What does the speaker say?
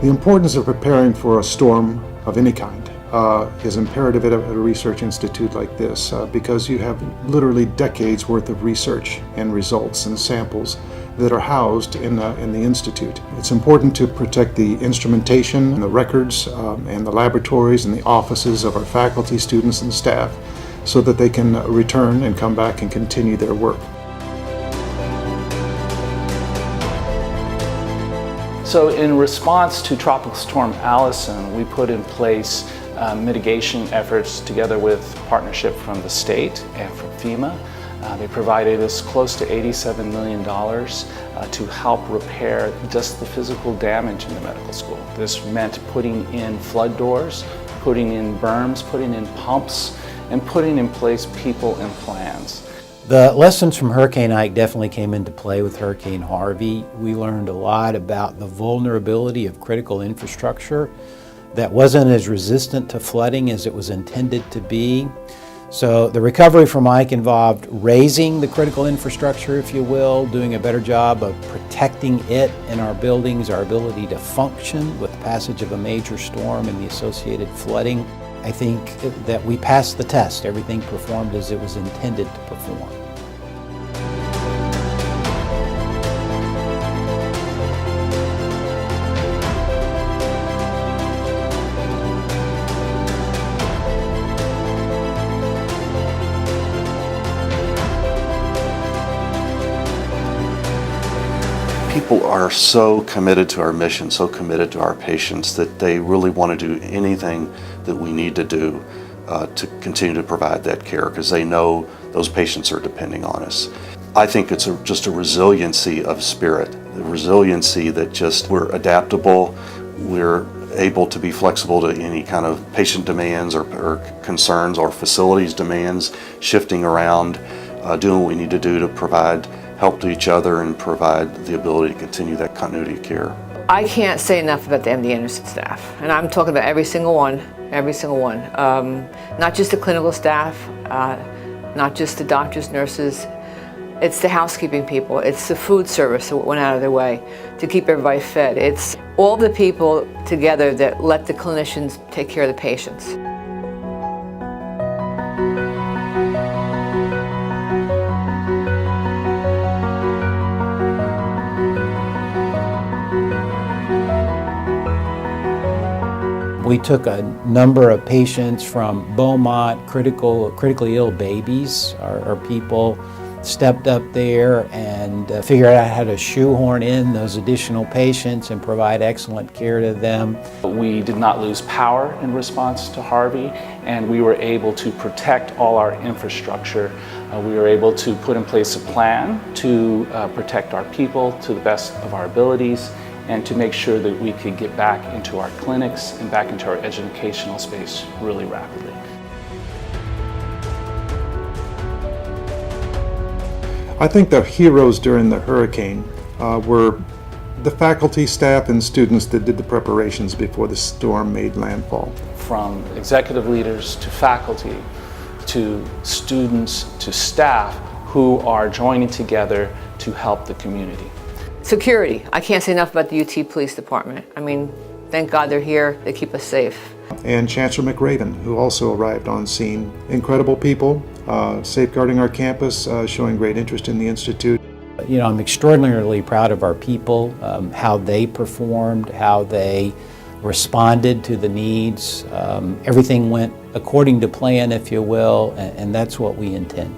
The importance of preparing for a storm of any kind is imperative at a research institute like this because you have literally decades worth of research and results and samples that are housed in the institute. It's important to protect the instrumentation and the records and the laboratories and the offices of our faculty, students, and staff so that they can return and come back and continue their work. So in response to Tropical Storm Allison, we put in place mitigation efforts together with partnership from the state and from FEMA. They provided us close to $87 million to help repair just the physical damage in the medical school. This meant putting in flood doors, putting in berms, putting in pumps, and putting in place people and plans. The lessons from Hurricane Ike definitely came into play with Hurricane Harvey. We learned a lot about the vulnerability of critical infrastructure that wasn't as resistant to flooding as it was intended to be. So the recovery from Ike involved raising the critical infrastructure, if you will, doing a better job of protecting it in our buildings, our ability to function with the passage of a major storm and the associated flooding. I think that we passed the test. Everything performed as it was intended to perform. People are so committed to our mission, so committed to our patients that they really want to do anything that we need to do to continue to provide that care because they know those patients are depending on us. I think it's just a resiliency of spirit, the resiliency that just we're adaptable, we're able to be flexible to any kind of patient demands or concerns or facilities demands, shifting around, doing what we need to do to provide help to each other and provide the ability to continue that continuity of care. I can't say enough about the MD Anderson staff, and I'm talking about every single one. Not just the clinical staff, not just the doctors, nurses. It's the housekeeping people. It's the food service that went out of their way to keep everybody fed. It's all the people together that let the clinicians take care of the patients. We took a number of patients from Beaumont, critically ill babies. Our people stepped up there and figured out how to shoehorn in those additional patients and provide excellent care to them. We did not lose power in response to Harvey, and we were able to protect all our infrastructure. We were able to put in place a plan to protect our people to the best of our abilities, and to make sure that we could get back into our clinics and back into our educational space really rapidly. I think the heroes during the hurricane were the faculty, staff, and students that did the preparations before the storm made landfall. From executive leaders to faculty, to students, to staff who are joining together to help the community. Security. I can't say enough about the UT Police Department. I mean, thank God they're here. They keep us safe. And Chancellor McRaven, who also arrived on scene. Incredible people, safeguarding our campus, showing great interest in the Institute. You know, I'm extraordinarily proud of our people, how they performed, how they responded to the needs. Everything went according to plan, if you will, and that's what we intend.